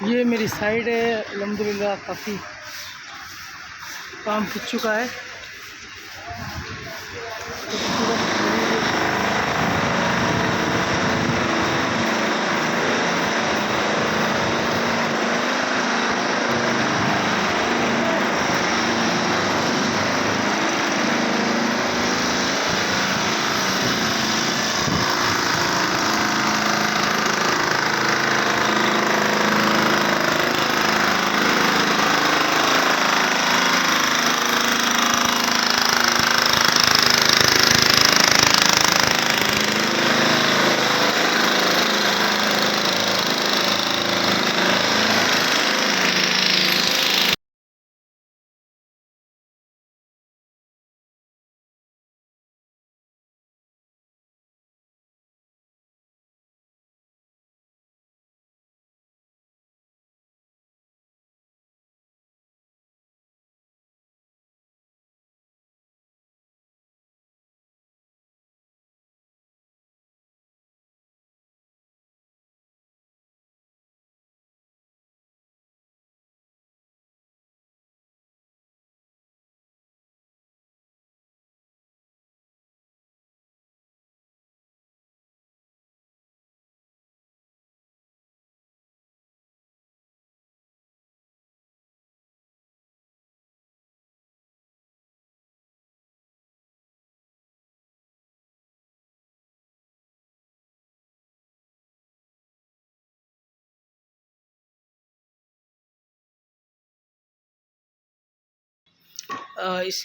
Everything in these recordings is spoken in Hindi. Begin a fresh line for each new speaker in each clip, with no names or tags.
ये मेरी साइड है, अल्हम्दुलिल्लाह काफ़ी काम खिंच चुका है।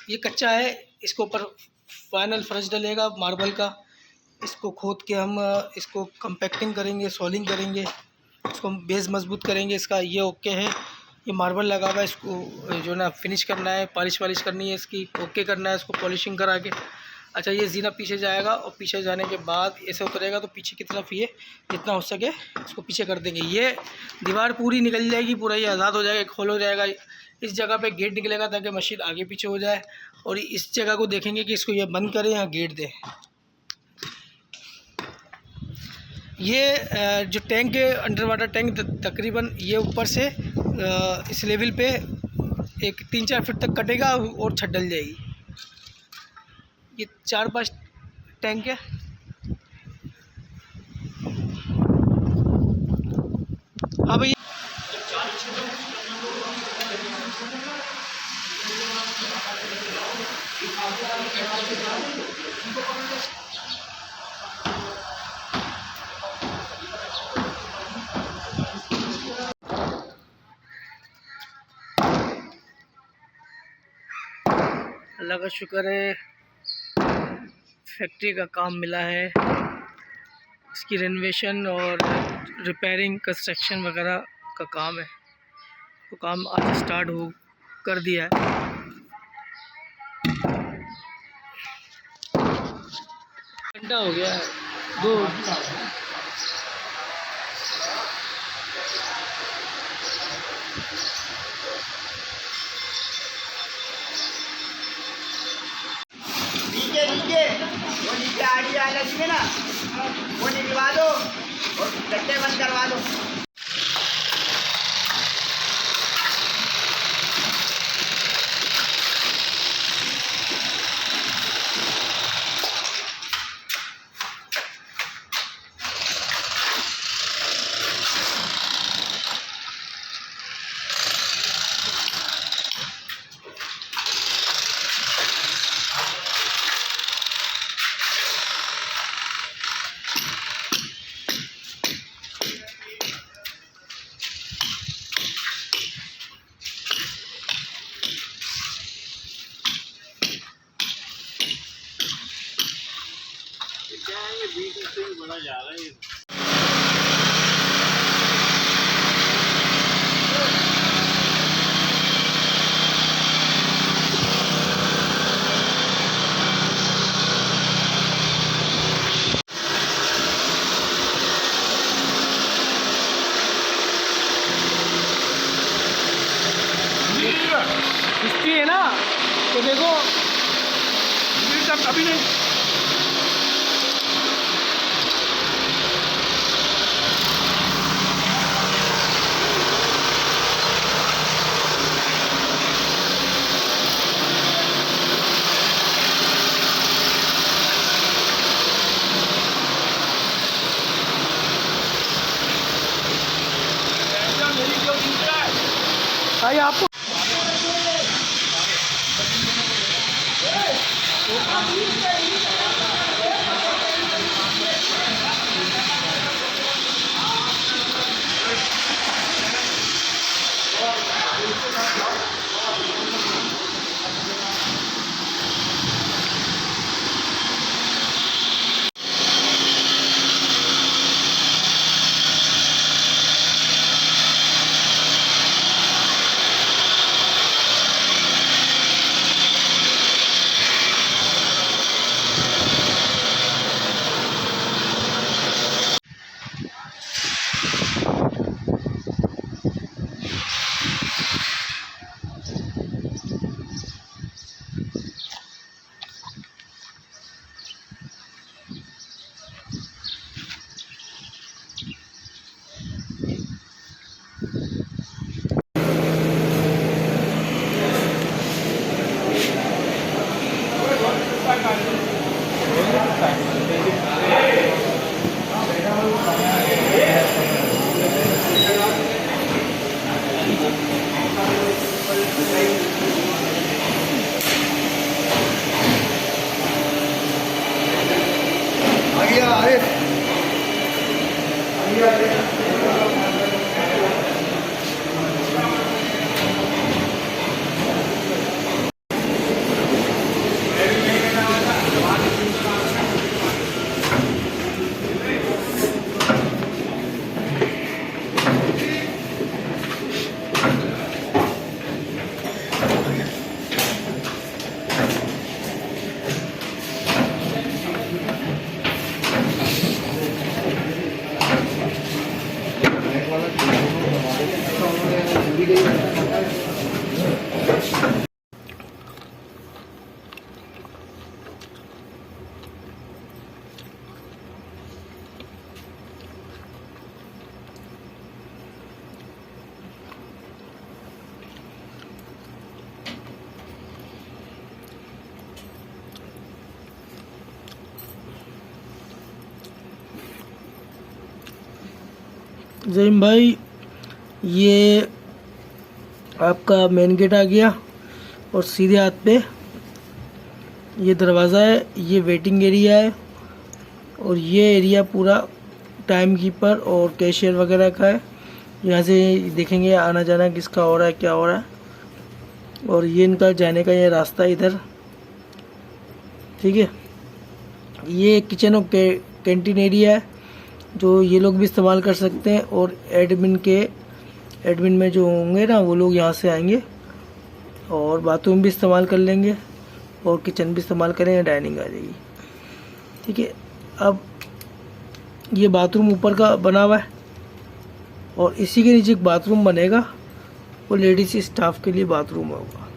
ये कच्चा है, इसके ऊपर फाइनल फर्श डलेगा मार्बल का। इसको खोद के हम इसको कंपैक्टिंग करेंगे, सोलिंग करेंगे, इसको हम बेस मजबूत करेंगे। इसका ये ओके है, ये मार्बल लगा हुआ है, इसको जो ना फिनिश करना है, पॉलिश वालिश करनी है, इसकी ओके करना है, इसको पॉलिशिंग करा के। अच्छा, ये जीना पीछे जाएगा और पीछे जाने के बाद ऐसे उतरेगा तो पीछे की तरफ ये जितना हो सके इसको पीछे कर देंगे। ये दीवार पूरी निकल जाएगी, पूरा ये आज़ाद हो जाएगा, खोल हो जाएगा। इस जगह पे गेट निकलेगा ताकि मशीन आगे पीछे हो जाए, और इस जगह को देखेंगे कि इसको ये बंद करें या गेट दें। ये जो टैंक है, अंडर वाटर टैंक, तकरीबन ये ऊपर से इस लेवल पे एक 3-4 फीट तक कटेगा और छत डल जाएगी। ये 4-5 टैंक है। हाँ भैया, अल्लाह का शुक्र है, फैक्ट्री का काम मिला है। इसकी रेनोवेशन और रिपेयरिंग, कंस्ट्रक्शन वगैरह का काम है, तो काम आज स्टार्ट हो कर दिया है। घंटा हो गया है, 2
नीचे वो नीचे आड़ी आना चाहिए ना, वो निकलवा दो और गड्ढे बंद करवा दो। बड़ा जा रहा है।
हिस्ट्री है ना, तो देखो कभी नहीं। आइए आपको जहीम भाई, ये आपका मेन गेट आ गया और सीधे हाथ पे ये दरवाज़ा है, ये वेटिंग एरिया है और ये एरिया पूरा टाइम कीपर और कैशियर वगैरह का है। यहाँ से देखेंगे आना जाना किसका हो रहा है, क्या हो रहा है। और ये इनका जाने का ये रास्ता इधर, ठीक है। ये किचन और कैंटीन एरिया है जो ये लोग भी इस्तेमाल कर सकते हैं। और एडमिन में जो होंगे ना वो लोग यहाँ से आएंगे और बाथरूम भी इस्तेमाल कर लेंगे और किचन भी इस्तेमाल करेंगे, डाइनिंग आ जाएगी, ठीक है। अब ये बाथरूम ऊपर का बना हुआ है और इसी के नीचे एक बाथरूम बनेगा, वो लेडीज स्टाफ के लिए बाथरूम होगा।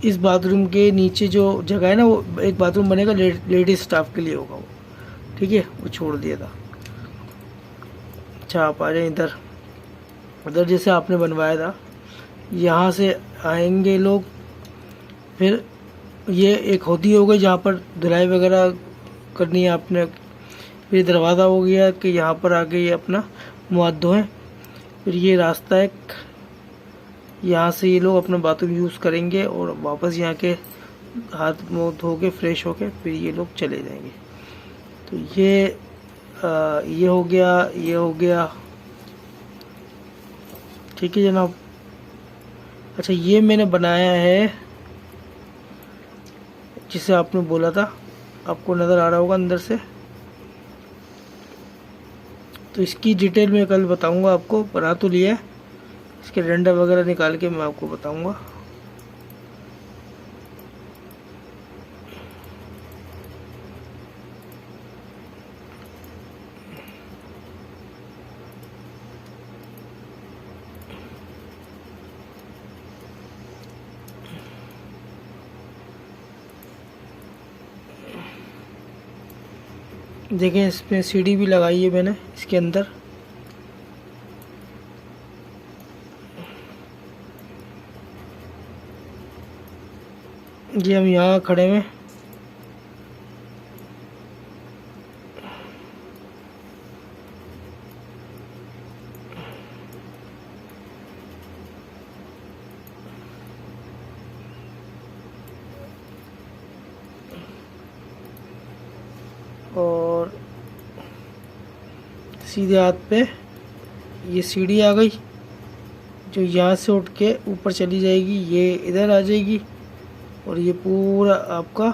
इस बाथरूम के नीचे जो जगह है ना वो एक बाथरूम बनेगा लेडीज स्टाफ के लिए होगा वो, ठीक है। वो छोड़ दिया था। अच्छा, आप आ जाए इधर जैसे आपने बनवाया था, यहाँ से आएंगे लोग। फिर ये एक होदी हो गई जहाँ पर धुलाई वगैरह करनी है आपने। फिर दरवाज़ा हो गया कि यहाँ पर आके ये अपना मुँह हाथ धोएं। फिर ये रास्ता है, यहाँ से ये लोग अपना बाथरूम यूज़ करेंगे और वापस यहाँ के हाथ मुँह धो के फ्रेश होके फिर ये लोग चले जाएंगे। तो ये हो गया, ये हो गया, ठीक है जनाब। अच्छा, ये मैंने बनाया है जिसे आपने बोला था, आपको नज़र आ रहा होगा अंदर से। तो इसकी डिटेल मैं कल बताऊंगा आपको। बना तो लिया है, इसके डंडा वगैरह निकाल के मैं आपको बताऊंगा। देखें, इसमें सीढ़ी भी लगाई है मैंने इसके अंदर। ये हम यहाँ खड़े हैं, और सीधे हाथ पे ये सीढ़ी आ गई जो यहाँ से उठ के ऊपर चली जाएगी, ये इधर आ जाएगी और ये पूरा आपका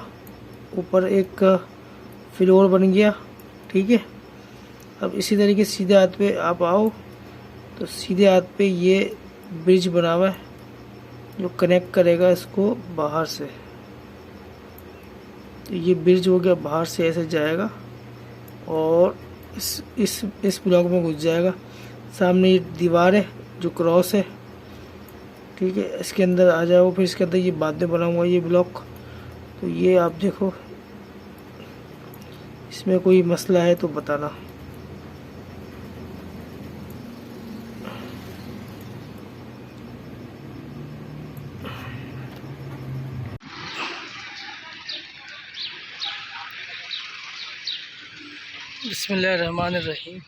ऊपर एक फ्लोर बन गया। ठीक है, अब इसी तरीके सीधे हाथ पे आप आओ तो सीधे हाथ पे ये ब्रिज बना हुआ है जो कनेक्ट करेगा इसको बाहर से। तो ये ब्रिज हो गया, बाहर से ऐसे जाएगा और इस ब्लॉक में घुस जाएगा। सामने ये दीवार है जो क्रॉस है। ठीक है, इसके अंदर आ जाओ। फिर इसके अंदर ये बाद में बना हुआ ये ब्लॉक, तो ये आप देखो, इसमें कोई मसला है तो बताना। बिस्मिल्लाहिर्रहमानिर्रहीम।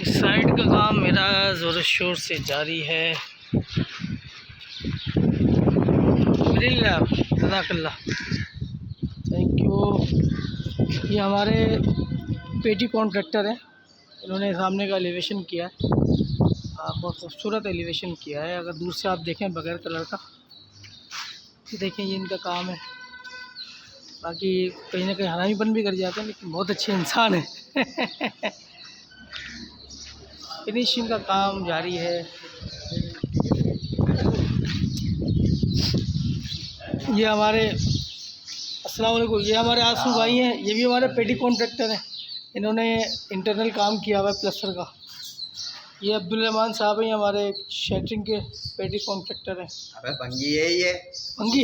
इस साइड का काम मेरा ज़ोर शोर से जारी है। जज़ाकल्लाह, थैंक यू। ये हमारे पेटी कॉन्ट्रैक्टर हैं, इन्होंने सामने का एलिवेशन किया है। बहुत खूबसूरत एलिवेशन किया है। अगर दूर से आप देखें बगैर कलर का, देखें ये इनका काम है। बाकी कहीं ना कहीं हरामीपन भी कर जाते हैं, लेकिन बहुत अच्छे इंसान हैं। फिनिशिंग का काम जारी है। ये हमारे अस्सलाम वालेकुम, ये हमारे आसू भाई हैं, ये भी हमारे पेटी कॉन्ट्रैक्टर हैं। इन्होंने इंटरनल काम किया हुआ है प्लस्तर का। ये अब्दुल रहमान साहब हैं, हमारे शटरिंग के पेटी कॉन्ट्रैक्टर हैं।
अबे भंगी है ये,
भंगी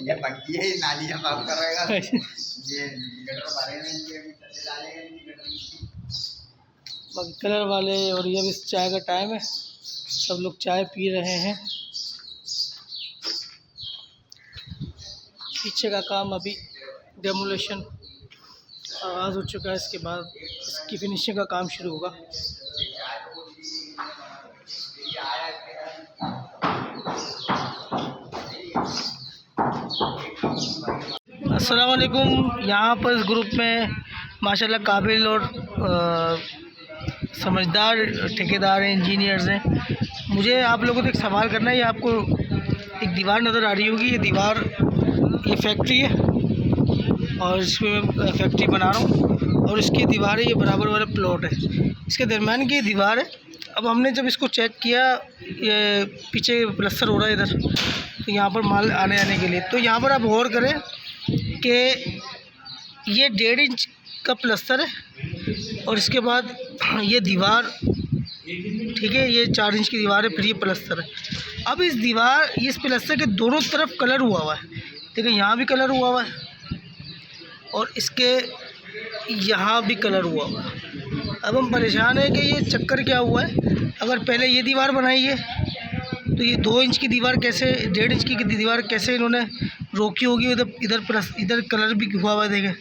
ये भंगी है, नाली का काम कर रहेगा। ये गटर भरेगा, इनके अभी डालेगा इनकी गटर।
कलर वाले। और ये भी चाय का टाइम है, सब लोग चाय पी रहे हैं। पीछे का काम अभी डेमोलेशन आगाज़ हो चुका है, इसके बाद इसकी फिनिशिंग का काम शुरू होगा। अस्सलाम वालेकुम। यहाँ पर इस ग्रुप में माशाल्लाह काबिल और समझदार ठेकेदार हैं, इंजीनियर्स हैं। मुझे आप लोगों से एक सवाल करना है। ये आपको एक दीवार नज़र आ रही होगी, ये दीवार, ये फैक्ट्री है और इसमें मैं फैक्ट्री बना रहा हूँ और इसकी दीवार है, ये बराबर वाला प्लॉट है, इसके दरमियान की दीवार है। अब हमने जब इसको चेक किया, ये पीछे प्लस्तर हो रहा है इधर, तो यहाँ पर माल आने के लिए, तो यहाँ पर आप गौर करें कि ये 1.5 इंच का प्लस्तर है और इसके बाद ये दीवार, ठीक है, ये 4 इंच की दीवार है, फिर ये प्लस्तर है। अब इस दीवार, इस प्लस्तर के दोनों तरफ कलर हुआ हुआ है। देखिए यहाँ भी कलर हुआ हुआ है और इसके यहाँ भी कलर हुआ हुआ है। अब हम परेशान हैं कि ये चक्कर क्या हुआ है। अगर पहले ये दीवार बनाई है तो ये 2 इंच की दीवार कैसे, 1.5 इंच की दीवार कैसे इन्होंने रोकी होगी। इधर कलर भी हुआ हुआ है, देखें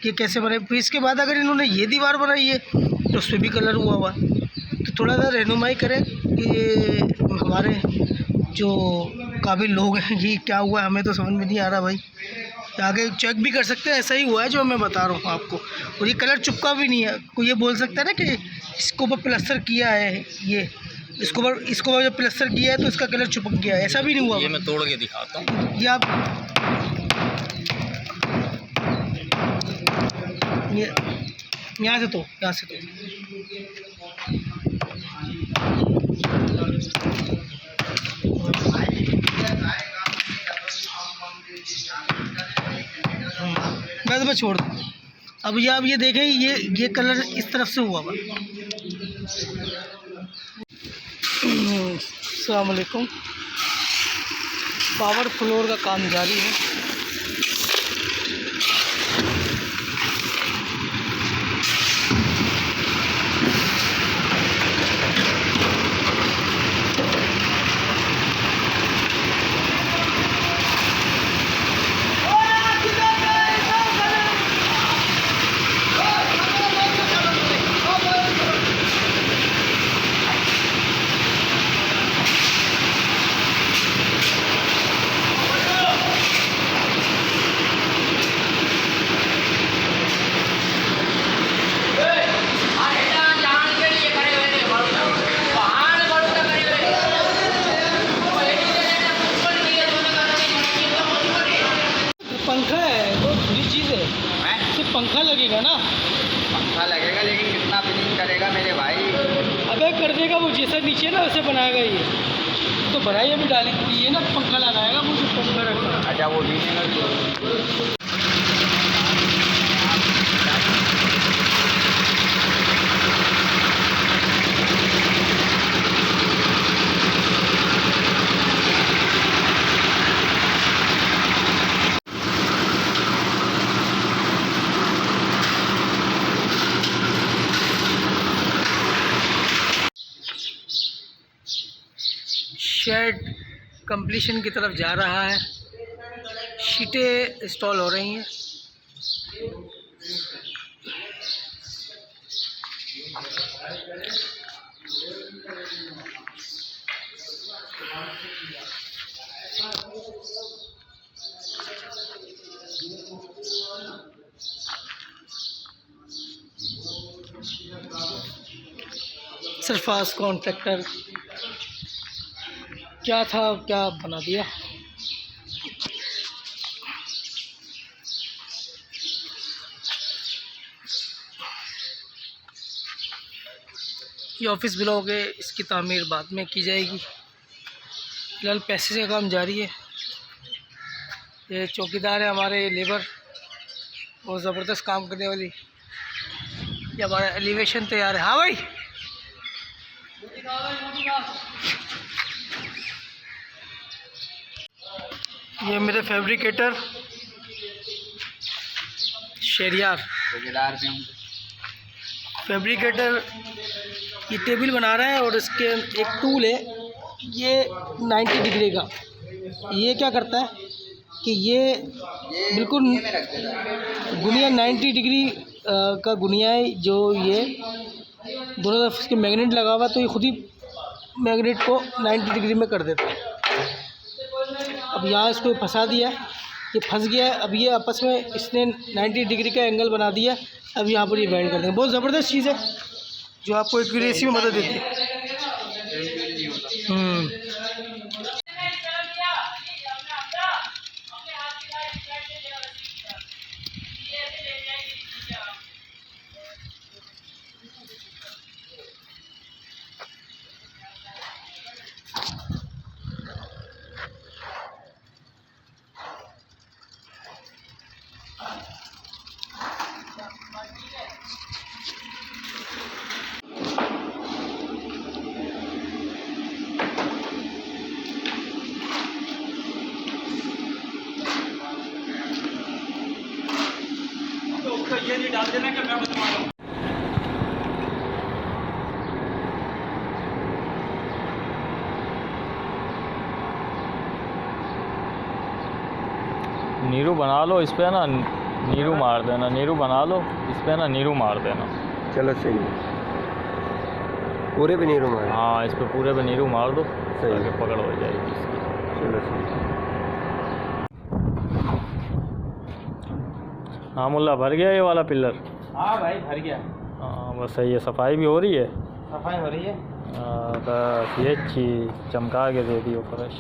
ये कैसे बनाए। फिर इसके बाद अगर इन्होंने ये दीवार बनाई है तो उस पर भी कलर हुआ हुआ है। तो थोड़ा सा रहनुमाई करें कि हमारे जो काबिल लोग हैं, ये क्या हुआ है, हमें तो समझ में नहीं आ रहा भाई। आगे चेक भी कर सकते हैं, ऐसा ही हुआ है जो मैं बता रहा हूँ आपको। और ये कलर चुपका भी नहीं है। कोई ये बोल सकता है ना कि इसको ऊपर प्लस्तर किया है, ये इसको ऊपर जब प्लस्तर किया है तो इसका कलर चिपक गया है, ऐसा भी नहीं हुआ।
ये मैं तोड़ के दिखाता हूँ,
ये आप ये यहाँ से तो बस छोड़ दो। अब ये देखें, ये कलर इस तरफ से हुआ हुआ। अस्सलाम वालेकुम। पावर फ्लोर का काम जारी है। पंखा लगेगा ना?
पंखा लगेगा लेकिन कितना फिनिंग करेगा मेरे भाई?
अबे कर देगा वो, जैसा नीचे ना वैसे बनाएगा ये। तो बनाई अभी डाली ये ना, पंखा लगाएगा वो जो पंखा रखा।
अच्छा वो भी नहीं
शेड कंप्लीशन की तरफ जा रहा है, शीटें इंस्टॉल हो रही हैं। सरफास कॉन्ट्रैक्टर क्या था क्या बना दिया। ये ऑफिस ब्लॉक है, इसकी तामीर बाद में की जाएगी। फिलहाल पैसे से काम जारी है। ये चौकीदार है हमारे, लेबर बहुत ज़बरदस्त काम करने वाली। ये हमारा एलिवेशन तैयार है। हाँ भाई, ये मेरे फैब्रिकेटर शहरियार फैब्रिकेटर ये टेबल बना रहा है और इसके एक टूल है ये 90 डिग्री का। ये क्या करता है कि ये बिल्कुल गुनिया 90 डिग्री का गुनिया है, जो ये दोनों तरफ इसके मैग्नेट लगा हुआ है, तो ये खुद ही मैग्नेट को 90 डिग्री में कर देता है। अब यहाँ इसको फंसा दिया है, ये फंस गया है। अब ये आपस में इसने 90 डिग्री का एंगल बना दिया। अब यहाँ पर ये बैंड कर देंगे। बहुत ज़बरदस्त चीज़ है जो आपको एक्यूरेसी में मदद देती है। ये नहीं डाल देना कि मैं बता रहा हूँ।
नीरू बना लो इस पे ना, नीरू मार देना। नीरू बना लो इस पे ना, नीरू मार देना।
चलो सही है, पूरे पे नीरू मार।
हाँ इस पे पूरे पे नीरू मार दो, सही है, पकड़ हो जाएगी इसकी।
चलो सही है।
हाँ मुल्ला भर गया ये वाला पिलर?
हाँ भाई भर गया।
हाँ बस सही है। सफाई भी हो रही है?
सफाई हो रही है।
बस ये चीज़ चमका के दे दी फर्श।